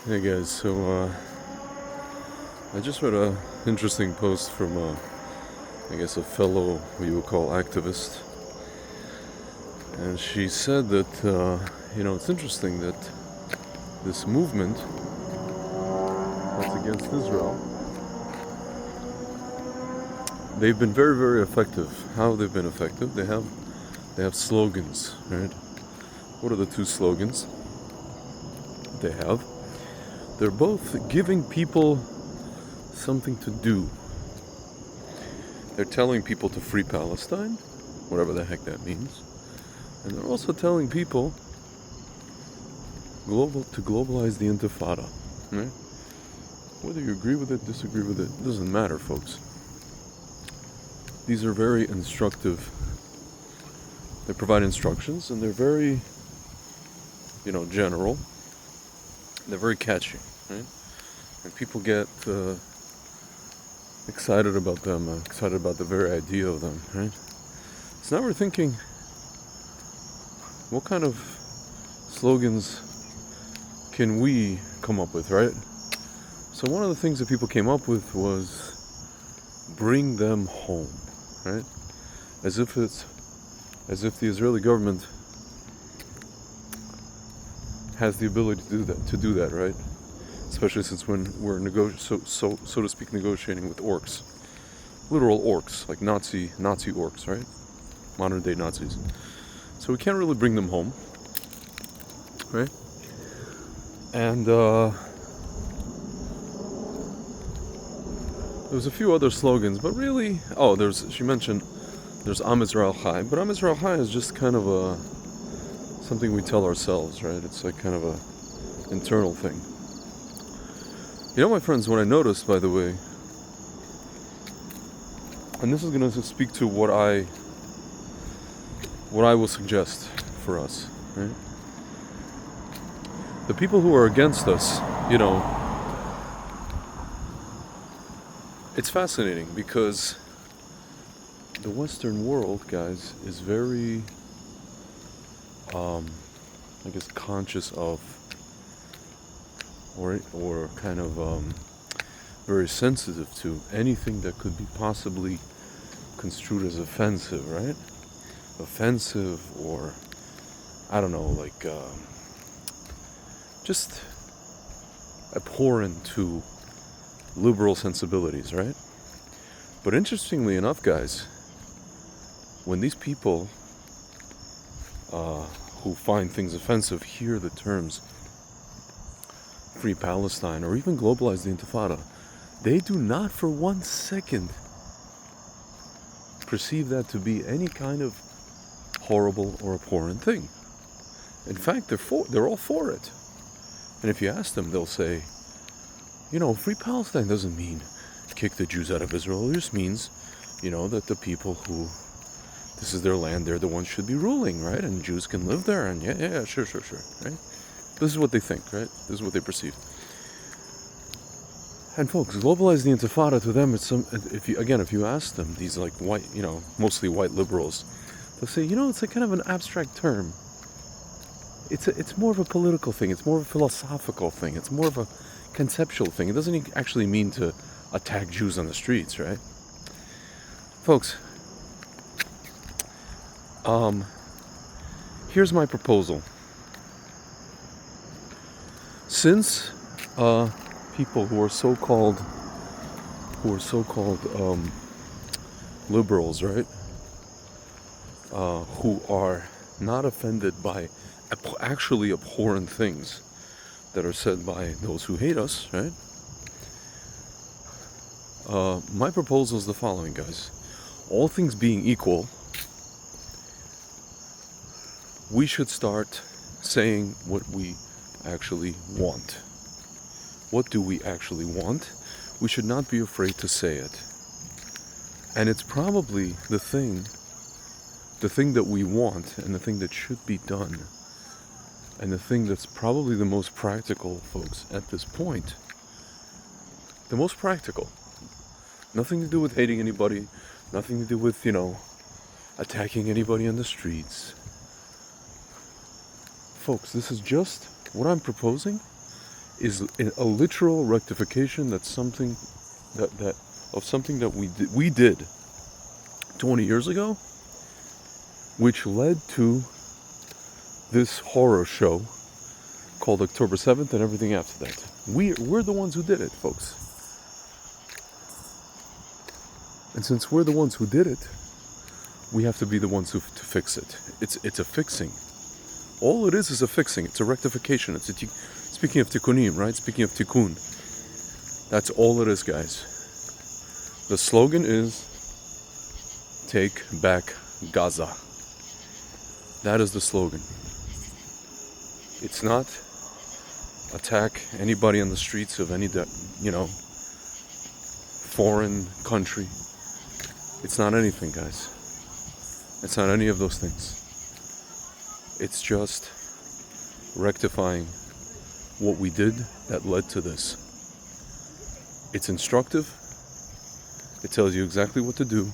Hey guys, I just read a interesting post from I guess a fellow what you would call activist, and she said that it's interesting that this movement that's against Israel, they've been very very effective. How they've been effective? They have slogans, right? What are the two slogans they have? They're both giving people something to do. They're telling people to free Palestine, whatever the heck that means. And they're also telling people to globalize the Intifada. Right? Whether you agree with it, disagree with it, doesn't matter, folks. These are very instructive. They provide instructions, and they're very, general. They're very catchy, right? And people get excited about them, excited about the very idea of them, right? So now we're thinking, what kind of slogans can we come up with, right? So one of the things that people came up with was bring them home, right? As if the Israeli government has the ability to do that, right? Especially since when we're so to speak negotiating with orcs, literal orcs, like Nazi orcs, right? Modern day Nazis. So we can't really bring them home, right? And there was a few other slogans, but really, she mentioned there's Am Israel Chai, but Am Israel Chai is just kind of something we tell ourselves, right? It's like kind of a internal thing. My friends, what I noticed, by the way, and this is going to speak to what I will suggest for us, right? The people who are against us, it's fascinating because the Western world, guys, is very, conscious of, or kind of very sensitive to anything that could be possibly construed as offensive, right? Offensive, or I don't know, like just abhorrent to liberal sensibilities, right? But interestingly enough, guys, when these people who find things offensive hear the terms free Palestine or even globalize the Intifada, they do not for 1 second perceive that to be any kind of horrible or abhorrent thing. In fact, they're all for it. And if you ask them, they'll say, free Palestine doesn't mean kick the Jews out of Israel. It just means, that the people who, this is their land, they're the ones should be ruling, right? And Jews can live there, and yeah, sure, right? This is what they think, right? This is what they perceive. And folks, globalize the Intifada to them, if you ask them, these like white, mostly white liberals, they'll say, it's a kind of an abstract term. It's more of a political thing. It's more of a philosophical thing. It's more of a conceptual thing. It doesn't actually mean to attack Jews on the streets, right? Folks, here's my proposal. Since people who are so-called liberals, right, who are not offended by actually abhorrent things that are said by those who hate us, right? My proposal is the following, guys. All things being equal, we should start saying what we actually want. What do we actually want? We should not be afraid to say it. And it's probably the thing that we want, and the thing that should be done, and the thing that's probably the most practical, folks, at this point. The most practical. Nothing to do with hating anybody, nothing to do with, attacking anybody on the streets. Folks, this is just what I'm proposing is a literal rectification. That's something that of something that we did 20 years ago, which led to this horror show called October 7th and everything after that. We're the ones who did it, folks. And since we're the ones who did it, we have to be the ones to fix it. It's a fixing. All it is a fixing. It's a rectification. Speaking of tikkunim, right? Speaking of tikkun. That's all it is, guys. The slogan is, take back Gaza. That is the slogan. It's not attack anybody on the streets of any, foreign country. It's not anything, guys. It's not any of those things. It's just rectifying what we did that led to this. It's instructive. It tells you exactly what to do.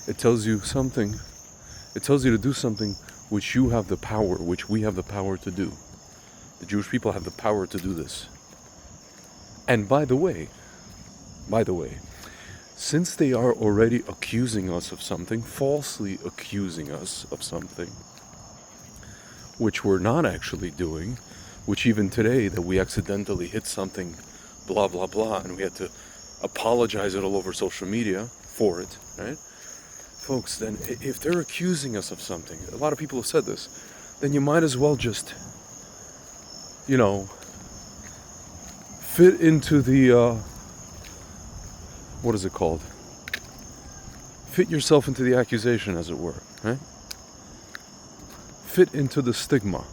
It tells you something. It tells you to do something which you have the power, which we have the power to do. The Jewish people have the power to do this. And by the way, since they are already accusing us of something, falsely accusing us of something, which we're not actually doing, which even today that we accidentally hit something, blah, blah, blah, and we had to apologize it all over social media for it, right? Folks, then if they're accusing us of something, a lot of people have said this, then you might as well just, fit into the, what is it called? Fit yourself into the accusation, as it were, right? Fit into the stigma.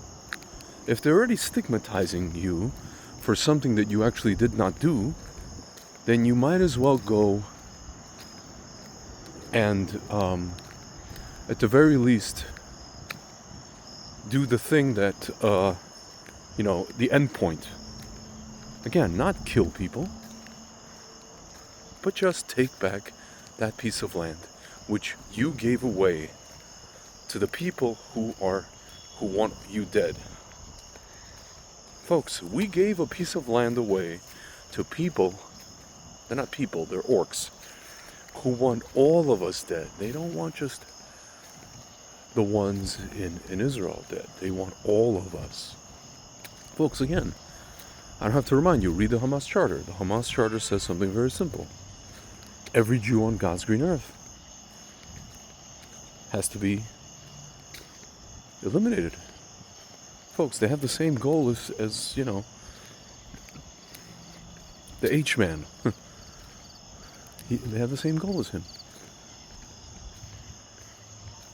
If they're already stigmatizing you for something that you actually did not do, then you might as well go and, at the very least, do the thing that, the end point. Again, not kill people, but just take back that piece of land which you gave away to the people who want you dead. Folks, we gave a piece of land away to people, they're not people, they're orcs, who want all of us dead. They don't want just the ones in Israel dead. They want all of us. Folks, again, I don't have to remind you, read the Hamas Charter. The Hamas Charter says something very simple. Every Jew on God's green earth has to be eliminated. Folks, they have the same goal as the H-man. They have the same goal as him.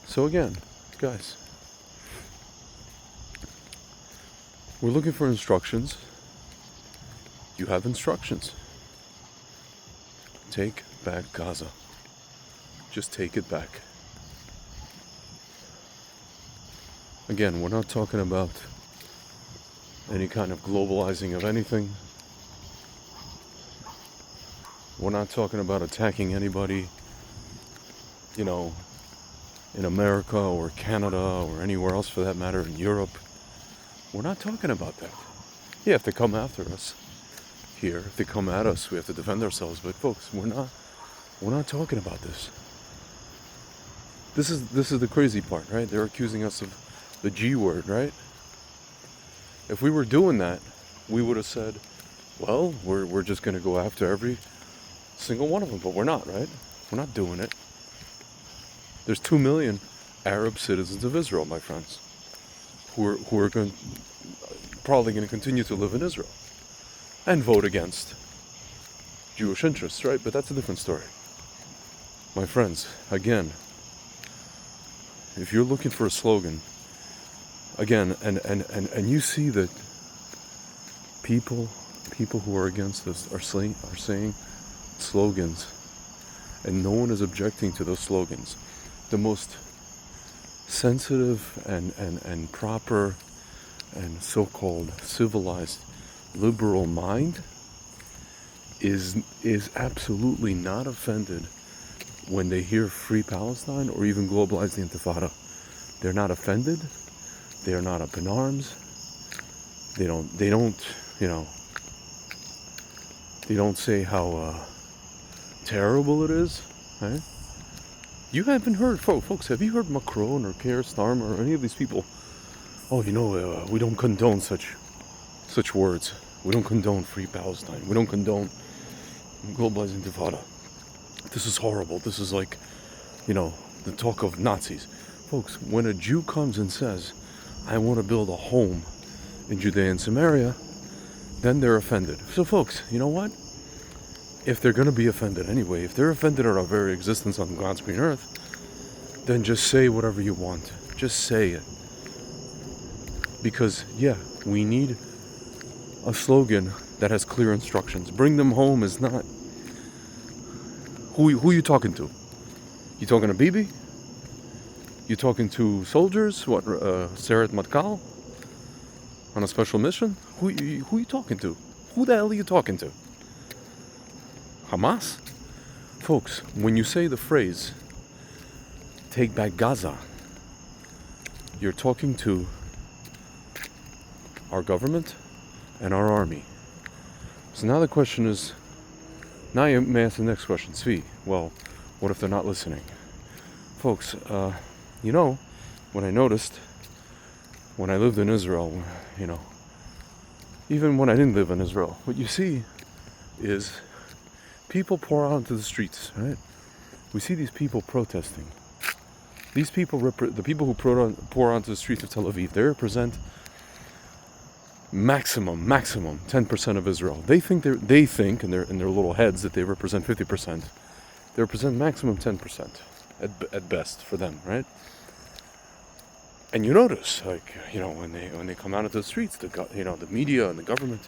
So again, guys, we're looking for instructions. You have instructions. Take back Gaza. Just take it back. Again, we're not talking about any kind of globalizing of anything. We're not talking about attacking anybody, in America or Canada or anywhere else for that matter, in Europe. We're not talking about that. Yeah, if they come after us here, if they come at us, we have to defend ourselves. But folks, we're not talking about this. This is the crazy part, right? They're accusing us of the G word, right? If we were doing that, we would have said, well, we're just going to go after every single one of them. But we're not, right? We're not doing it. There's 2 million Arab citizens of Israel, my friends, who are probably going to continue to live in Israel and vote against Jewish interests, right? But that's a different story. My friends, again, if you're looking for a slogan, again, and you see that people who are against this are saying slogans, and no one is objecting to those slogans. The most sensitive and proper and so-called civilized liberal mind is absolutely not offended when they hear Free Palestine or even globalize the Intifada. They're not offended. They are not up in arms. They don't, you know, they don't say how terrible it is, right? You haven't heard, folks, have you heard Macron or Keir Starmer or any of these people? Oh, you know, we don't condone such words. We don't condone free Palestine. We don't condone globalizing Intifada. This is horrible. This is like, you know, the talk of Nazis. Folks, when a Jew comes and says, I want to build a home in Judea and Samaria, then they're offended. So folks, you know what? If they're going to be offended anyway, if they're offended at our very existence on God's green earth, then just say whatever you want. Just say it. Because, yeah, we need a slogan that has clear instructions. Bring them home is not... Who you talking to? You talking to Bibi? You talking to soldiers? What, Seret Matkal? On a special mission? Who you talking to? Who the hell are you talking to? Hamas? Folks, when you say the phrase, take back Gaza, you're talking to our government and our army. So now the question is, now you may ask the next question, Svi, well, what if they're not listening? Folks, you know, what I noticed when I lived in Israel, you know, even when I didn't live in Israel, what you see is people pour out into the streets, right? We see these people protesting. These people, the people who pour onto the streets of Tel Aviv, they represent maximum 10% of Israel. They think in their little heads that they represent 50%. They represent maximum 10% at best for them, right? And you notice, like, you know, when they come out into the streets, the media and the government,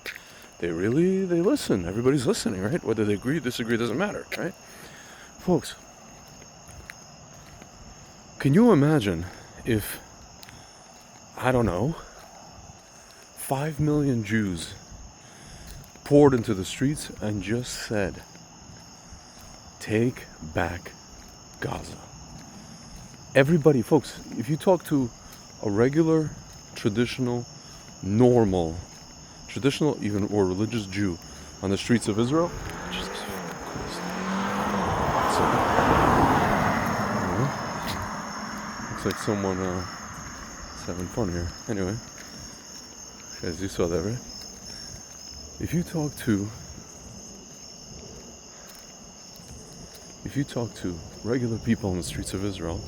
they listen. Everybody's listening, right? Whether they agree or disagree doesn't matter, right? Folks, can you imagine if, I don't know, 5 million Jews poured into the streets and just said, take back Gaza? Everybody, folks, if you talk to a regular, traditional, normal, even or religious Jew on the streets of Israel, Jesus Christ. Looks like someone is having fun here. Anyway, guys, you saw that, right? If you talk to regular people on the streets of Israel,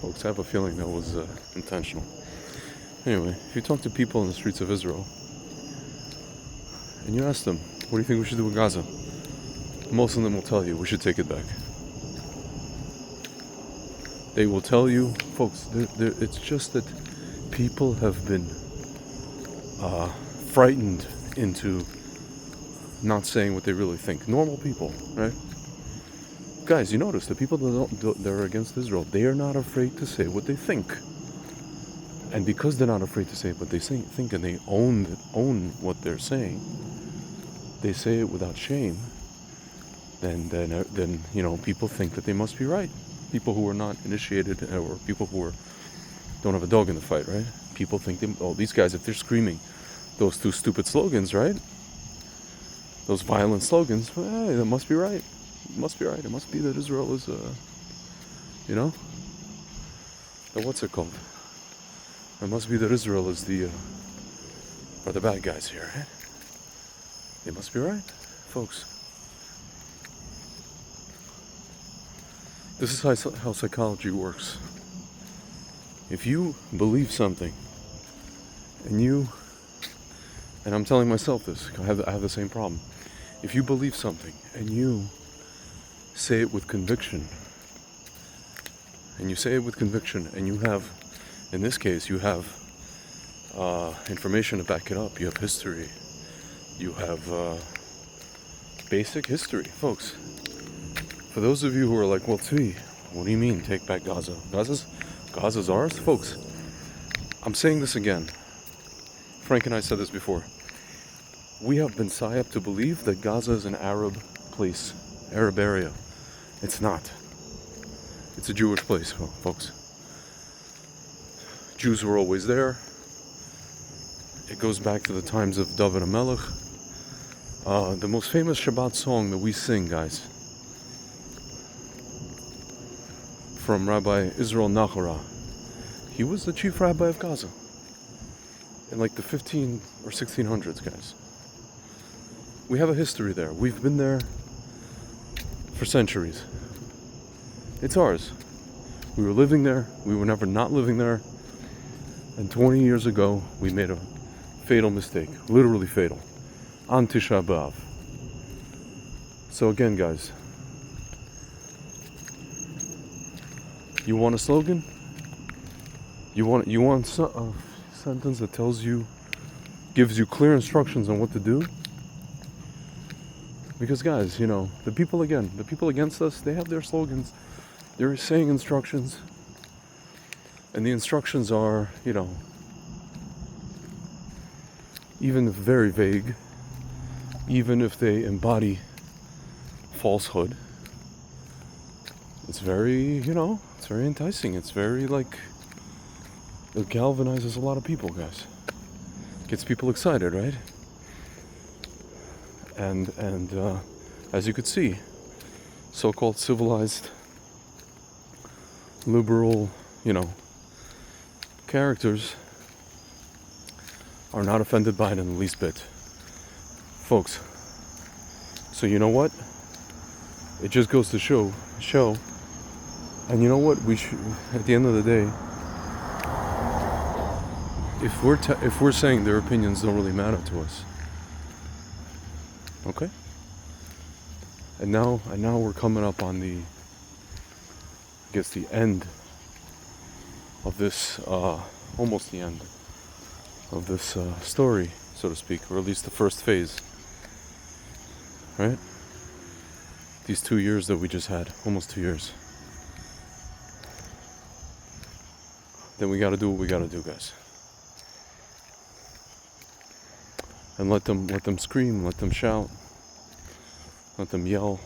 folks, I have a feeling that was intentional. Anyway, if you talk to people in the streets of Israel and you ask them, what do you think we should do with Gaza? Most of them will tell you we should take it back. They will tell you, folks, it's just that people have been frightened into not saying what they really think. Normal people, right? Guys, you notice the people that are against Israel, they are not afraid to say what they think. And because they're not afraid to say what they think, and they own what they're saying, they say it without shame. Then you know, people think that they must be right. People who are not initiated, or people who don't have a dog in the fight, right? People think these guys, if they're screaming those two stupid slogans, right? Those violent slogans, well, hey, that must be right. It must be right. It must be that Israel is, you know, what's it called? It must be that Israel is are the bad guys here, right? They must be right, folks. This is how psychology works. If you believe something, and I'm telling myself this, I have the same problem. If you believe something and you say it with conviction, and you have, in this case, you have information to back it up. You have history. You have basic history, folks. For those of you who are like, well, Tzvi, what do you mean, take back Gaza? Gaza's ours? Folks, I'm saying this again. Frank and I said this before. We have been psyoped to believe that Gaza is an Arab place, Arab area. It's not. It's a Jewish place, folks. Jews were always there. It goes back to the times of David HaMelech. The most famous Shabbat song that we sing, guys, from Rabbi Israel Nachara. He was the chief rabbi of Gaza in like the 15 or 1600s, guys. We have a history there. We've been there for centuries. It's ours. We were living there. We were never not living there. And 20 years ago, we made a fatal mistake. Literally fatal. On Tisha B'Av. So again, guys, you want a slogan? You want a sentence that tells you, gives you clear instructions on what to do? Because guys, you know, the people against us, they have their slogans. They're saying instructions. And the instructions are, you know, even very vague, even if they embody falsehood, it's very, you know, it's very enticing. It's very, like, it galvanizes a lot of people, guys. Gets people excited, right? And as you could see, so-called civilized, liberal, you know, characters are not offended by it in the least bit, folks. So you know what? It just goes to show. And you know what? We should, at the end of the day, if we're saying their opinions don't really matter to us, okay? And now we're coming up on the, I guess, the end of this, almost the end of this story, so to speak, or at least the first phase, right? These 2 years that we just had, almost 2 years. Then we got to do what we got to do, guys. And let them scream, let them shout, let them yell.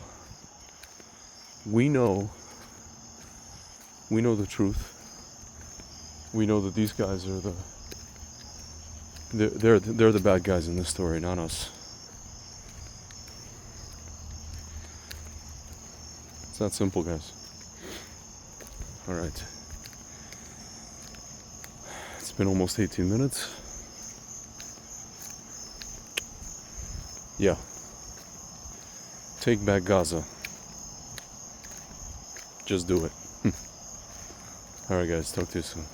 We know the truth. We know that these guys are they're the bad guys in this story, not us. It's that simple, guys. All right. It's been almost 18 minutes. Yeah. Take back Gaza. Just do it. All right, guys. Talk to you soon.